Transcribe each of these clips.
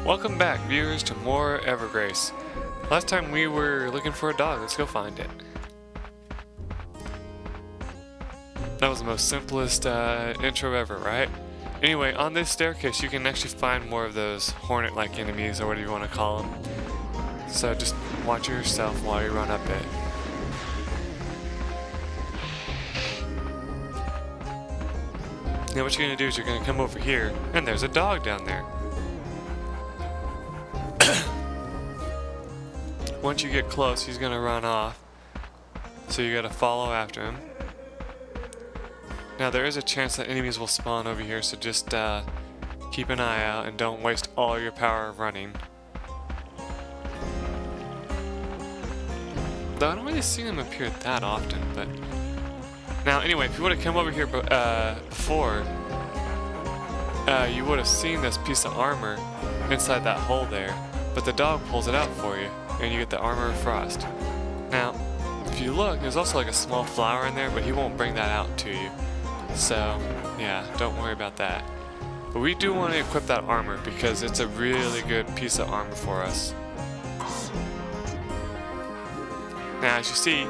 Welcome back, viewers, to more Evergrace. Last time we were looking for a dog. Let's go find it. That was the most simplest intro ever, right? Anyway, on this staircase you can actually find more of those hornet-like enemies, or whatever you want to call them. So just watch yourself while you run up it. Now what you're going to do is you're going to come over here, and there's a dog down there. Once you get close, he's going to run off. So you got to follow after him. Now there is a chance that enemies will spawn over here, so just keep an eye out and don't waste all your power running. Though I don't really see them appear that often, but... Now anyway, if you would have come over here before, you would have seen this piece of armor inside that hole there, but the dog pulls it out for you, and you get the armor of frost. Now, if you look, there's also like a small flower in there, but he won't bring that out to you. So, yeah, don't worry about that. But we do want to equip that armor because it's a really good piece of armor for us. Now, as you see,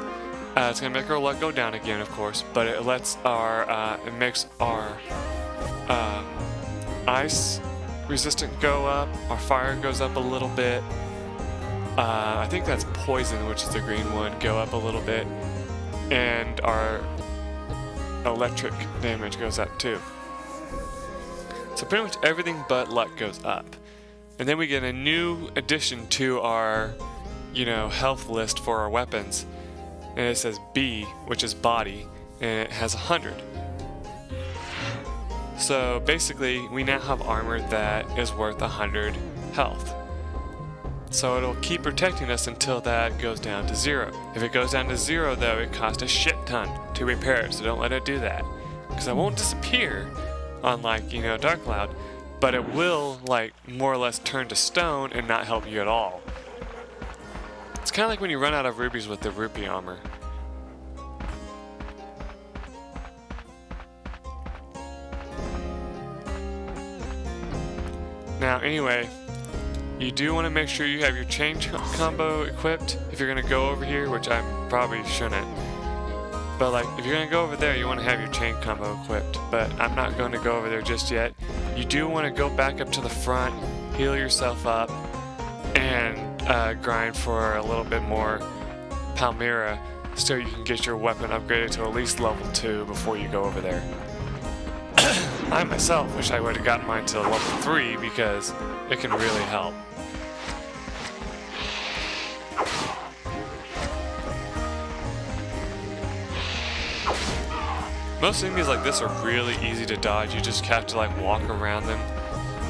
it's going to make our luck go down again, of course, but it lets our, it makes our ice resistant go up, our fire goes up a little bit. I think that's poison, which is the green one, go up a little bit, and our electric damage goes up too. So pretty much everything but luck goes up. And then we get a new addition to our, health list for our weapons. And it says B, which is body, and it has 100. So basically, we now have armor that is worth 100 health. So it'll keep protecting us until that goes down to 0. If it goes down to 0 though, it costs a shit ton to repair it, so don't let it do that. Because it won't disappear on Dark Cloud, but it will more or less turn to stone and not help you at all. It's kind of like when you run out of rubies with the rupee armor. Now anyway, you do want to make sure you have your chain combo equipped if you're going to go over here, which I probably shouldn't. But if you're going to go over there, you want to have your chain combo equipped. But I'm not going to go over there just yet. You do want to go back up to the front, heal yourself up, and grind for a little bit more Palmyra so you can get your weapon upgraded to at least level 2 before you go over there. I myself wish I would have gotten mine to level 3 because it can really help. Most enemies like this are really easy to dodge. You just have to walk around them.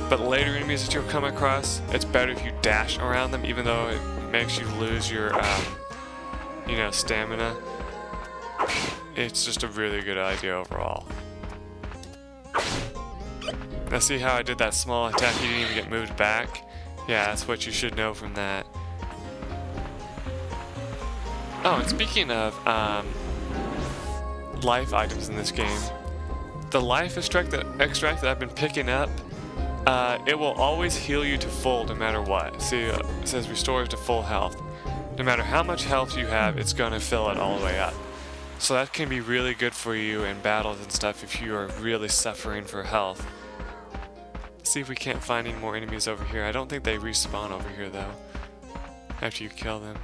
But later enemies that you'll come across, it's better if you dash around them, even though it makes you lose your stamina. It's just a really good idea overall. Now see how I did that small attack, you didn't even get moved back? Yeah, that's what you should know from that. Oh, and speaking of life items in this game, the life extract that I've been picking up, it will always heal you to full no matter what. See, it says restores to full health. No matter how much health you have, it's going to fill it all the way up. So that can be really good for you in battles and stuff if you are really suffering for health. Let's see if we can't find any more enemies over here. I don't think they respawn over here though, after you kill them.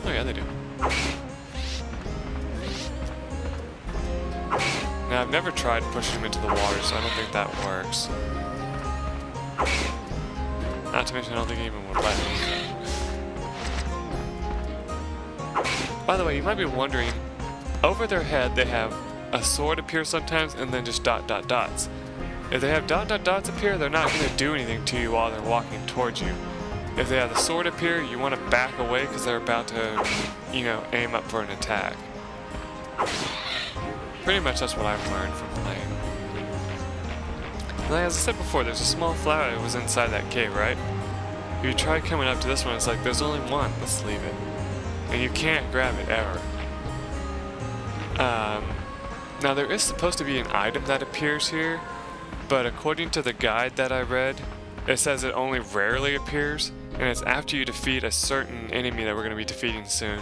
Oh yeah, they do. Now I've never tried pushing them into the water, so I don't think that works. Not to mention I don't think it even would let me. By the way, you might be wondering, over their head they have a sword appear sometimes and then just dot dot dots. If they have dot dot dots appear, they're not going to do anything to you while they're walking towards you. If they have the sword appear, you want to back away because they're about to, aim up for an attack. Pretty much that's what I've learned from playing. Now, as I said before, there's a small flower that was inside that cave, right? If you try coming up to this one, it's like, there's only one, let's leave it. And you can't grab it ever. Now there is supposed to be an item that appears here, but according to the guide that I read, it says it only rarely appears, and it's after you defeat a certain enemy that we're going to be defeating soon.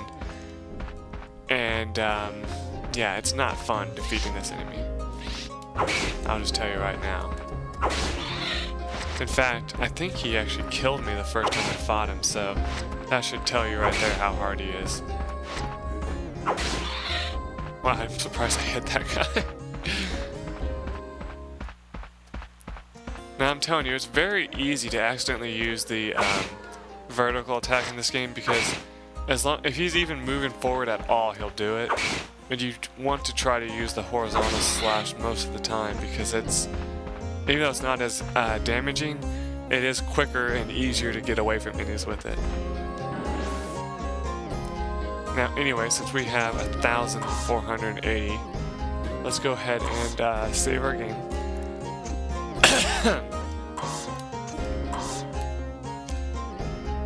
And yeah, it's not fun defeating this enemy. I'll just tell you right now. In fact, I think he actually killed me the first time I fought him, so that should tell you right there how hard he is. Wow, I'm surprised I hit that guy. Now I'm telling you, it's very easy to accidentally use the vertical attack in this game, because if he's even moving forward at all, he'll do it. And you want to try to use the horizontal slash most of the time, because it's, even though it's not as damaging, it is quicker and easier to get away from enemies with it. Now anyway, since we have 1,480, let's go ahead and save our game.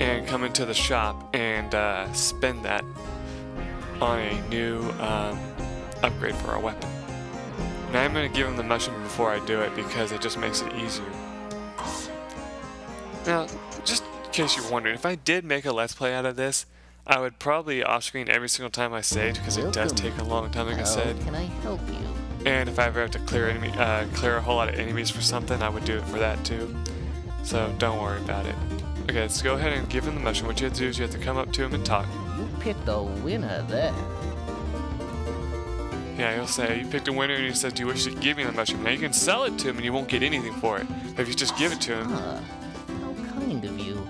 And come into the shop and spend that on a new upgrade for our weapon. Now I'm going to give him the mushroom before I do it, because it just makes it easier. Now, just in case you're wondering, if I did make a Let's Play out of this, I would probably off-screen every single time I saved, because it does take a long time, like I said. Can I help you? And if I ever have to clear a whole lot of enemies for something, I would do it for that too. So don't worry about it. Okay, let's go ahead and give him the mushroom. What you have to do is you have to come up to him and talk. You picked a winner there. Yeah, he'll say, you picked a winner, and he says, do you wish to give me the mushroom? Now you can sell it to him and you won't get anything for it. But if you just give it to him... How kind of you.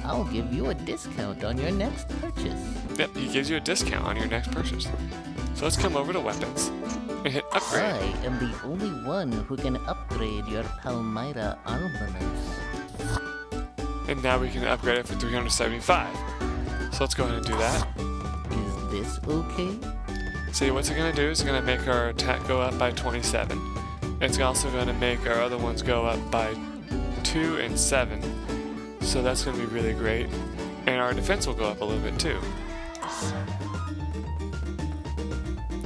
I'll give you a discount on your next purchase. Yep, he gives you a discount on your next purchase. So let's come over to weapons and hit upgrade. I am the only one who can upgrade your Palmyra armaments. And now we can upgrade it for 375. So let's go ahead and do that. Is this okay? See, what's it going to do is it's going to make our attack go up by 27. It's also going to make our other ones go up by 2 and 7. So that's going to be really great. And our defense will go up a little bit too.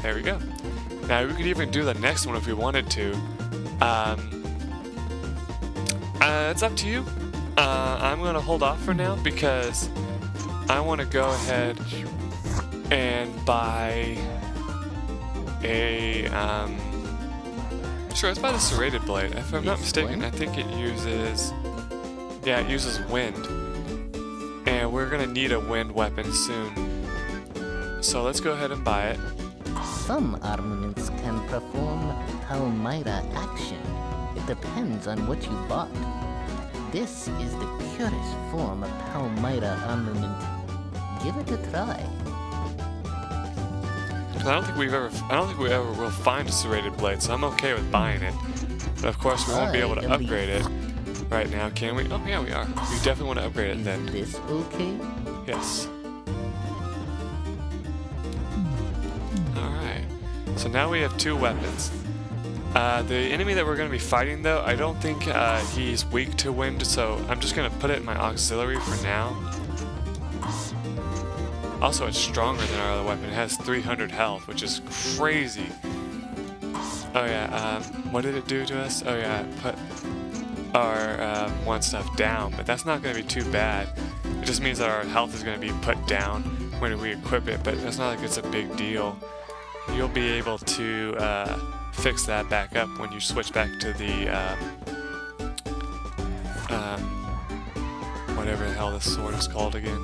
There we go. Now we could even do the next one if we wanted to. It's up to you. I'm going to hold off for now, because I want to go ahead and buy a... sure, let's buy the serrated blade. If I'm not mistaken, I think it uses... Yeah, it uses wind. And we're going to need a wind weapon soon. So let's go ahead and buy it. Some armaments can perform Palmyra action. It depends on what you bought. This is the purest form of Palmyra armament. Give it a try. I don't think we ever will find a serrated blade, so I'm okay with buying it. But of course, we won't be able to upgrade it right now, can we? Oh yeah, we are. We definitely want to upgrade it then. Is this okay? Yes. Alright. So now we have 2 weapons. The enemy that we're going to be fighting, though, I don't think he's weak to wind, so I'm just going to put it in my auxiliary for now. Also, it's stronger than our other weapon. It has 300 health, which is crazy. Oh yeah, what did it do to us? Oh yeah, it put our one stuff down, but that's not going to be too bad. It just means that our health is going to be put down when we equip it, but it's not like it's a big deal. You'll be able to fix that back up when you switch back to the whatever the hell this sword is called again.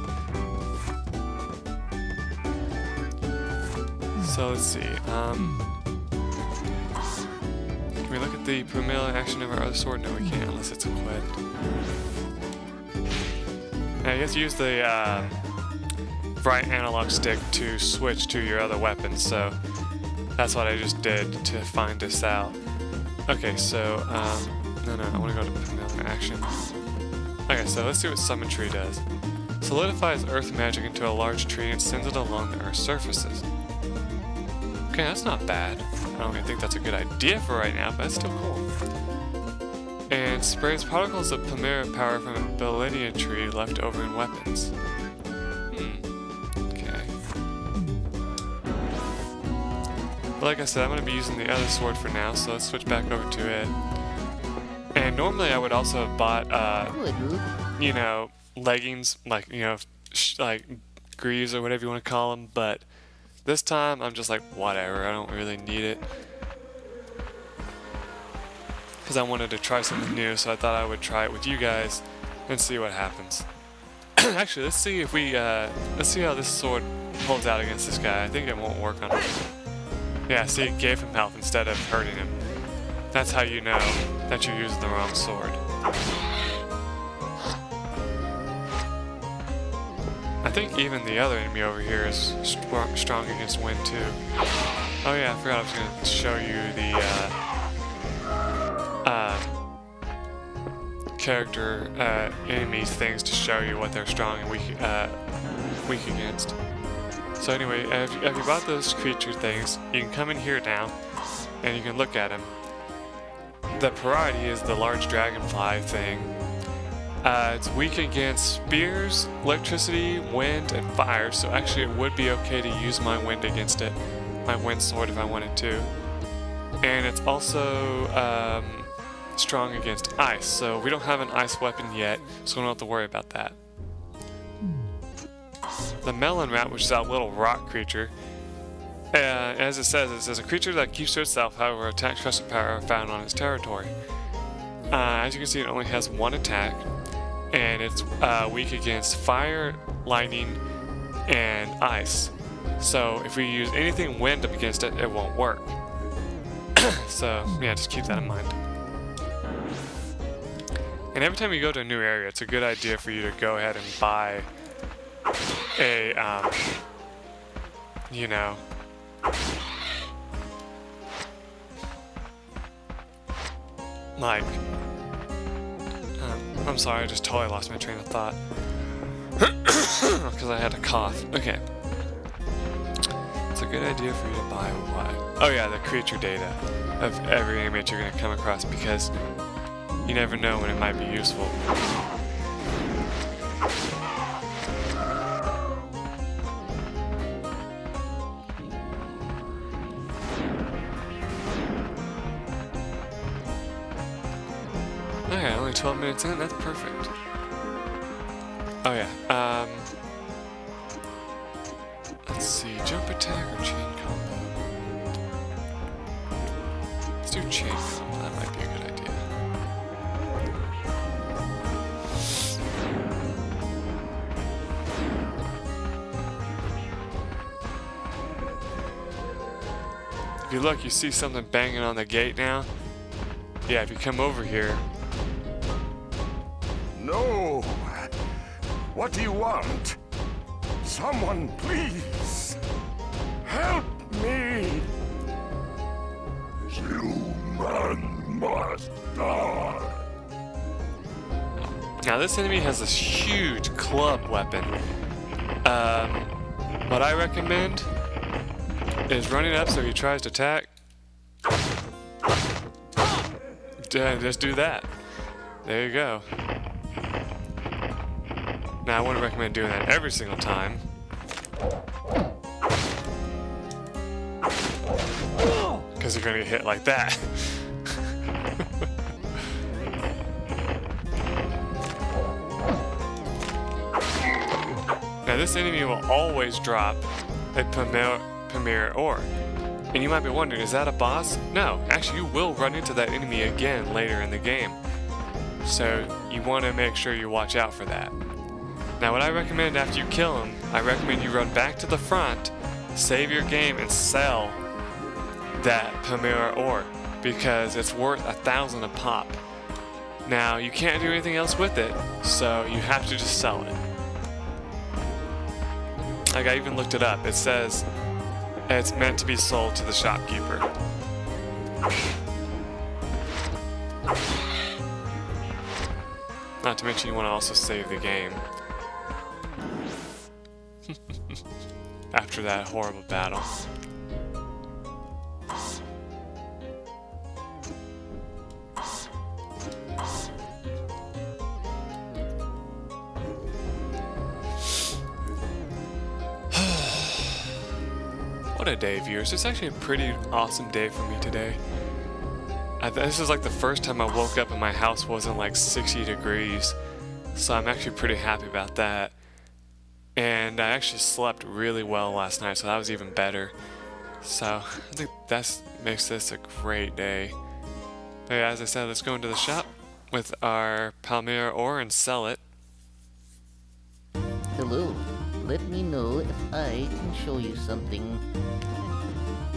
So let's see. Can we look at the Palmyra action of our other sword? No, we can't unless it's equipped. Now you have to use the right analog stick to switch to your other weapon, so that's what I just did to find this out. Okay, so, no, I want to go to Palmyra action. Okay, so let's see what Summon Tree does. Solidifies earth magic into a large tree and sends it along the earth's surfaces. Okay, that's not bad. I don't even think that's a good idea for right now, but it's still cool. And sprays particles of Palmyra power from a Bellidian tree left over in weapons. Okay. But like I said, I'm going to be using the other sword for now, so let's switch back over to it. And normally I would also have bought, you know, leggings, like, you know, like greaves or whatever you want to call them, but this time I'm just like, whatever, I don't really need it. Because I wanted to try something new, so I thought I would try it with you guys and see what happens. Actually, let's see if we, let's see how this sword holds out against this guy. I think it won't work on him. Yeah, see, it gave him health instead of hurting him. That's how you know that you're using the wrong sword. I think even the other enemy over here is strong against wind too. Oh yeah, I forgot I was going to show you the character enemy things to show you what they're strong and weak against. So anyway, if you bought those creature things, you can come in here now and you can look at them. The priority is the large dragonfly thing. It's weak against spears, electricity, wind, and fire, so actually it would be okay to use my wind against it, my wind sword if I wanted to. And it's also strong against ice, so we don't have an ice weapon yet, so we don't have to worry about that. The melon rat, which is that little rock creature, as it says a creature that keeps to itself, however, attack, stress, and power are found on its territory. As you can see, it only has one attack, and it's weak against fire, lightning, and ice. So if we use anything wind up against it, it won't work. So yeah, just keep that in mind. And every time you go to a new area, it's a good idea for you to go ahead and buy a, you know, like, I'm sorry, I just totally lost my train of thought. Because I had a cough. Okay. It's a good idea for you to buy what? Oh yeah, the creature data of every enemy that you're going to come across, because you never know when it might be useful. Okay, only 12 minutes in, that's perfect. Oh yeah, let's see, jump attack or chain combo? Let's do chain combo, that might be a good idea. If you look, you see something banging on the gate now? Yeah, if you come over here. No! What do you want? Someone, please! Help me! Human must die! Now this enemy has this huge club weapon. What I recommend is running up so he tries to attack. Just do that. There you go. Now I wouldn't recommend doing that every single time. Because you're going to get hit like that. Now this enemy will always drop a Premier ore. And you might be wondering, is that a boss? No, actually you will run into that enemy again later in the game. So you want to make sure you watch out for that. Now what I recommend after you kill him, I recommend you run back to the front, save your game, and sell that Premier ore, because it's worth 1,000 a pop. Now you can't do anything else with it, so you have to just sell it. Like, I even looked it up. It says it's meant to be sold to the shopkeeper. Not to mention you want to also save the game. After that horrible battle. What a day, viewers. It's actually a pretty awesome day for me today. This is like the first time I woke up and my house wasn't like 60 degrees. So I'm actually pretty happy about that. And I actually slept really well last night, so that was even better. So I think that makes this a great day. But yeah, as I said, let's go into the shop with our Palmyra ore and sell it. Hello. Let me know if I can show you something.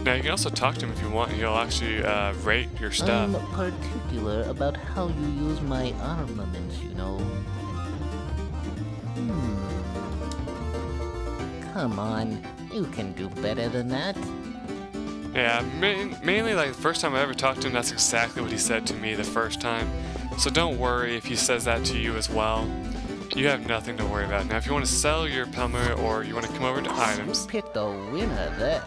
Now you can also talk to him if you want, and he'll actually rate your stuff. I'm particular about how you use my armaments, you know. Come on, you can do better than that. Yeah, mainly like the first time I ever talked to him, that's exactly what he said to me the first time. So don't worry if he says that to you as well. You have nothing to worry about. Now if you want to sell your Palmyra ore, you want to come over to items. You picked a winner there.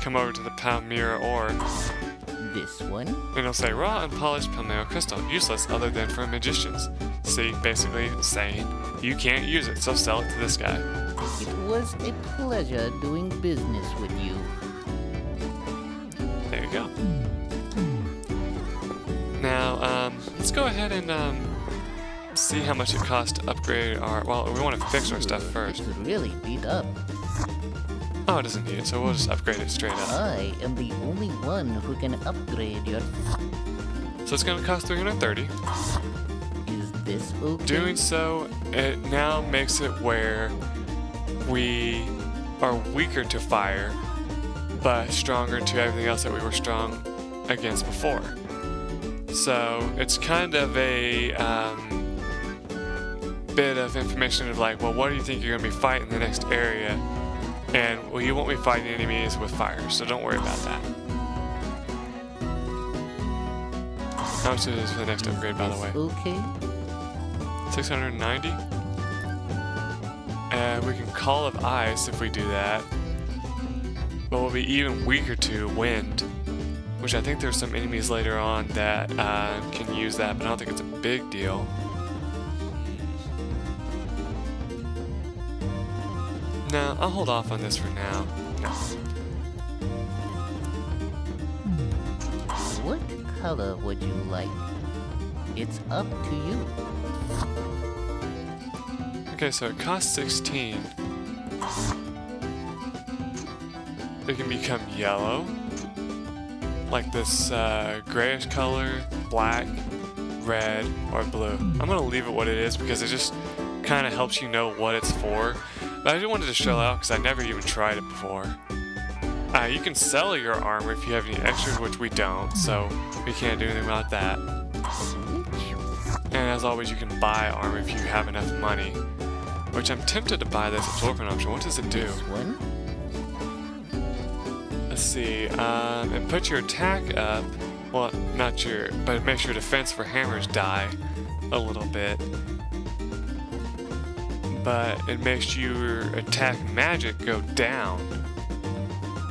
Come over to the Palmyra ore. This one? And it'll say raw and polished Palmyra crystal, useless other than for magicians. See, basically saying you can't use it, so sell it to this guy. It was a pleasure doing business with you. There you go. Now, let's go ahead and see how much it costs to upgrade our... Well, we want to fix our stuff first. It's really beat up. Oh, it doesn't need it, so we'll just upgrade it straight up. I am the only one who can upgrade your... So it's going to cost 330. Is this okay? Doing so, it now makes it where we are weaker to fire, but stronger to everything else that we were strong against before. So it's kind of a bit of information of like, well, what do you think you're going to be fighting in the next area? And, well, you won't be fighting enemies with fire, so don't worry about that. How much it is for the next upgrade, by the way? Okay. 690. And we can Call of Ice if we do that. But we'll be even weaker to wind, which I think there's some enemies later on that can use that, but I don't think it's a big deal. No, I'll hold off on this for now. No. What color would you like? It's up to you. Okay, so it costs 16. It can become yellow, like this grayish color, black, red, or blue. I'm gonna leave it what it is because it just kind of helps you know what it's for. But I just wanted to show out because I never even tried it before. You can sell your armor if you have any extras, which we don't, so we can't do anything about that. And as always, you can buy armor if you have enough money, which I'm tempted to buy this absorption option. What does it do? This one? Let's see. It puts your attack up. Well, not your, but it makes your defense for hammers die a little bit. But it makes your attack magic go down.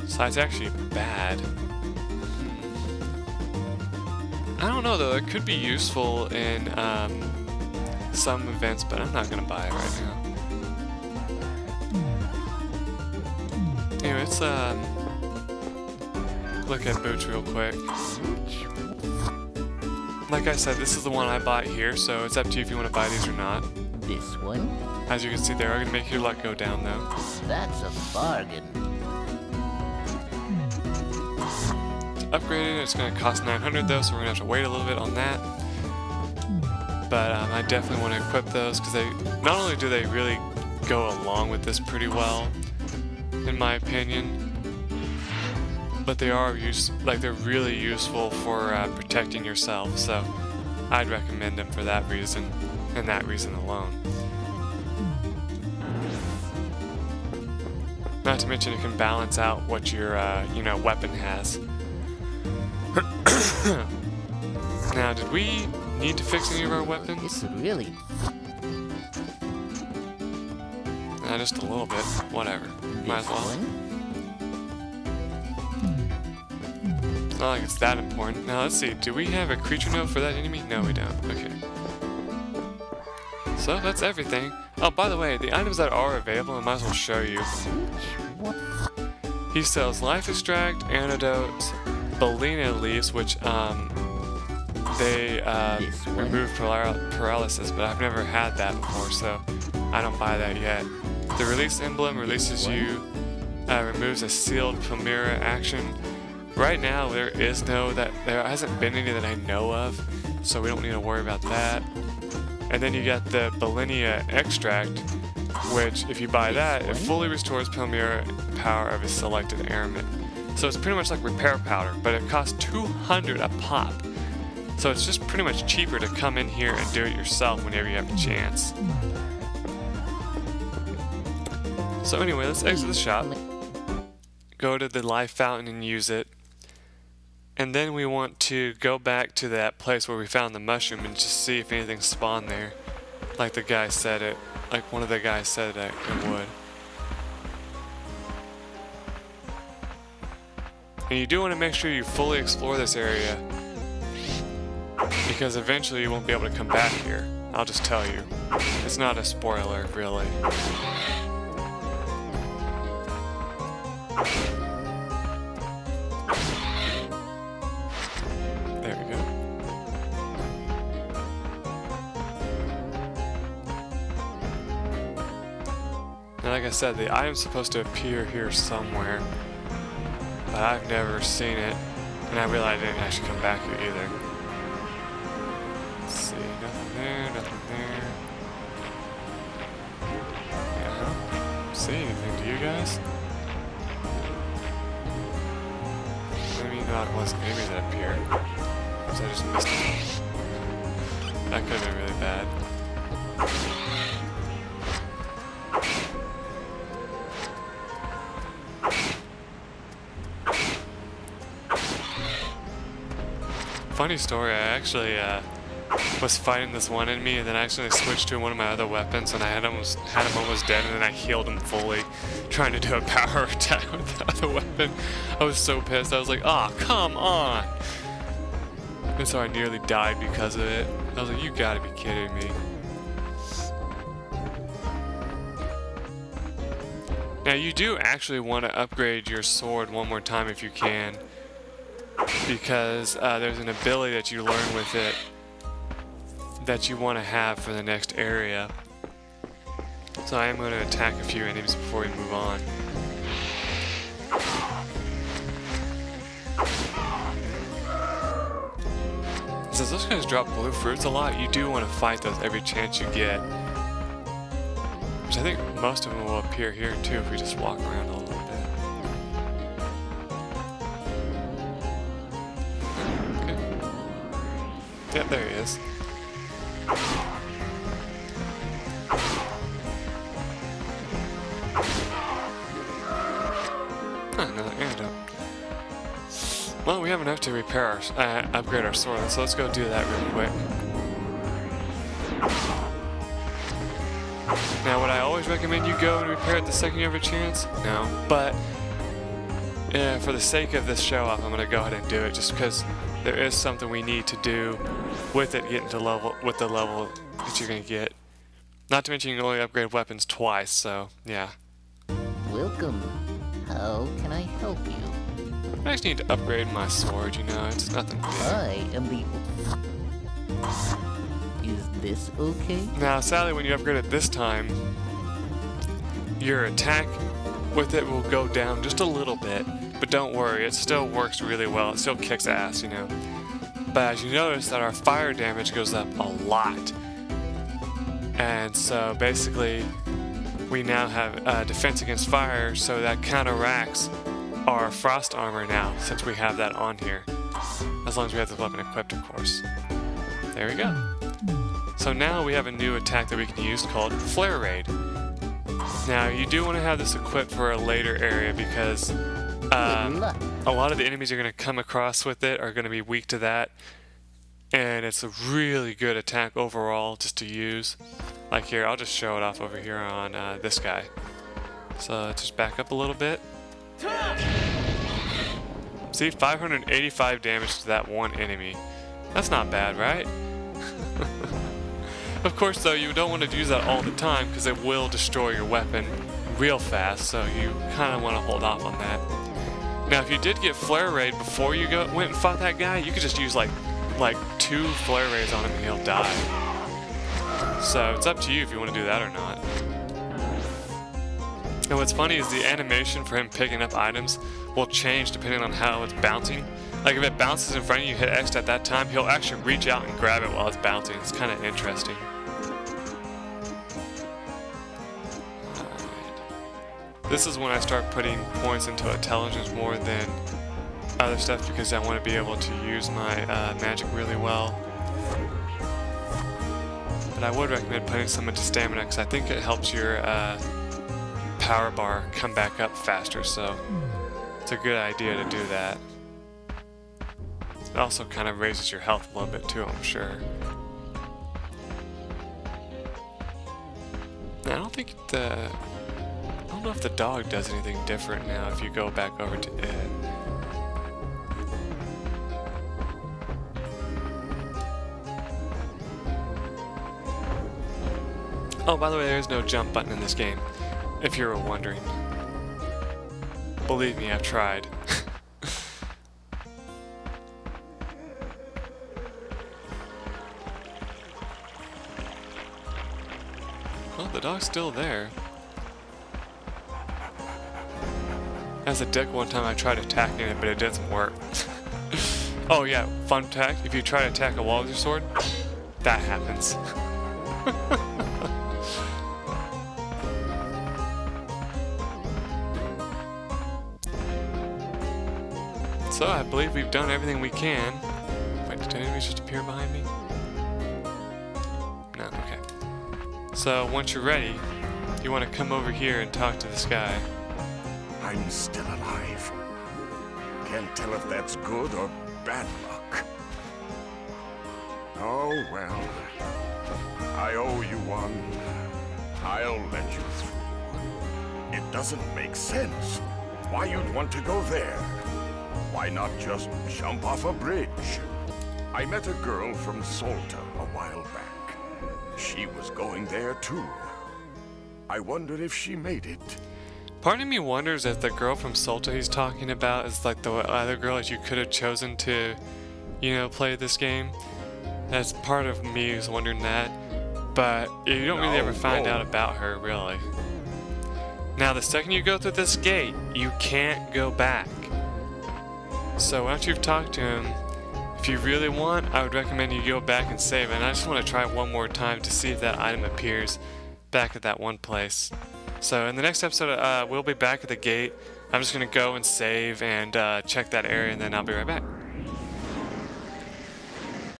So that's actually bad. I don't know though, it could be useful in some events, but I'm not gonna buy it right now. Anyway, let's look at boots real quick. Like I said, this is the one I bought here, so it's up to you if you want to buy these or not. This one? As you can see, they are going to make your luck go down, though. That's a bargain. To upgrade it, it's going to cost 900 though, so we're going to have to wait a little bit on that. But I definitely want to equip those because they not only do they really go along with this pretty well, in my opinion, but they are they're really useful for protecting yourself. So I'd recommend them for that reason and that reason alone. Not to mention it can balance out what your weapon has. Now, did we need to fix any of our weapons? It's really... Just a little bit. Whatever. Might as well. It's not like it's that important. Now, let's see. Do we have a creature note for that enemy? No, we don't. Okay. So, that's everything. Oh, by the way, the items that are available, I might as well show you. What? He sells life extract, antidotes, Balena leaves, which they remove paralysis, but I've never had that before, so I don't buy that yet. The release emblem releases you, removes a sealed Palmyra action. Right now there hasn't been any that I know of, so we don't need to worry about that. And then you got the Balenia extract, which if you buy that, it fully restores Palmyra power of a selected airman. So it's pretty much like repair powder, but it costs 200 a pop. So it's just pretty much cheaper to come in here and do it yourself whenever you have a chance. So anyway, let's exit the shop. Go to the life fountain and use it. And then we want to go back to that place where we found the mushroom and just see if anything spawned there. Like the guy said it. Like one of the guys said that it would. And you do want to make sure you fully explore this area, because eventually you won't be able to come back here. I'll just tell you. It's not a spoiler, really. There we go. Now, like I said, the item's supposed to appear here somewhere, but I've never seen it, and I realized I didn't actually come back here either. Let's see, nothing there, nothing there. Yeah, I don't see anything, do you guys? Maybe not, it wasn't maybe that appeared. Because I just missed it. That could have been really bad. Funny story, I actually was fighting this one enemy and then I actually switched to one of my other weapons and I had him almost dead, and then I healed him fully trying to do a power attack with the other weapon. I was so pissed. I was like, "Oh, come on." And so I nearly died because of it. I was like, "You gotta be kidding me." Now you do actually want to upgrade your sword one more time if you can, because there's an ability that you learn with it that you want to have for the next area. So I am going to attack a few enemies before we move on. Since those guys drop blue fruits a lot, you do want to fight those every chance you get. Which I think most of them will appear here too if we just walk around a little bit. Yep, there he is. Another antidote. Well, we have enough to repair our, upgrade our sword, so let's go do that real quick. Now, would I always recommend you go and repair it the second you have a chance? No, but for the sake of this show-off, I'm going to go ahead and do it just because there is something we need to do with it, getting to level with the level that you're going to get. Not to mention you can only upgrade weapons twice, so yeah. Welcome. How can I help you? I just need to upgrade my sword, you know, it's nothing big. I am the... Is this okay? Now, sadly, when you upgrade it this time, your attack with it will go down just a little bit, but don't worry, it still works really well. It still kicks ass, you know. But as you notice that our fire damage goes up a lot. And so basically, we now have defense against fire, so that counteracts our frost armor now, since we have that on here. As long as we have the weapon equipped, of course. There we go. So now we have a new attack that we can use called Flare Raid. Now, you do want to have this equipped for a later area because a lot of the enemies you're going to come across with it are going to be weak to that. And it's a really good attack overall just to use. Like here, I'll just show it off over here on this guy. So let's just back up a little bit. See, 585 damage to that one enemy. That's not bad, right? Of course, though, you don't want to use that all the time because it will destroy your weapon real fast, so you kind of want to hold off on that. Now, if you did get flare rayed before you went and fought that guy, you could just use like 2 flare rays on him and he'll die. So it's up to you if you want to do that or not. And what's funny is the animation for him picking up items will change depending on how it's bouncing. Like if it bounces in front of you, hit X at that time, he'll actually reach out and grab it while it's bouncing. It's kind of interesting. This is when I start putting points into intelligence more than other stuff because I want to be able to use my magic really well. But I would recommend putting some into stamina because I think it helps your power bar come back up faster, so it's a good idea to do that. It also kind of raises your health a little bit too, I'm sure. I don't know if the dog does anything different now if you go back over to it. Oh, by the way, there is no jump button in this game, if you were wondering. Believe me, I've tried. Well, the dog's still there. As a dick, one time I tried attacking it, but it doesn't work. Oh yeah, fun fact, if you try to attack a wall with your sword, that happens. So I believe we've done everything we can. Wait, did enemies just appear behind me? No, okay. So once you're ready, you want to come over here and talk to this guy. I'm still alive. Can't tell if that's good or bad luck. Oh well. I owe you one. I'll let you through. It doesn't make sense why you'd want to go there. Why not just jump off a bridge? I met a girl from Salta a while back. She was going there too. I wonder if she made it. Part of me wonders if the girl from Salta he's talking about is like the other girl that you could have chosen to, you know, play this game. That's part of me who's wondering that. But you don't really ever find out about her, really. Now, the second you go through this gate, you can't go back. So once you've talked to him, if you really want, I would recommend you go back and save. And I just want to try one more time to see if that item appears back at that one place. So in the next episode, we'll be back at the gate. I'm just going to go and save and check that area, and then I'll be right back.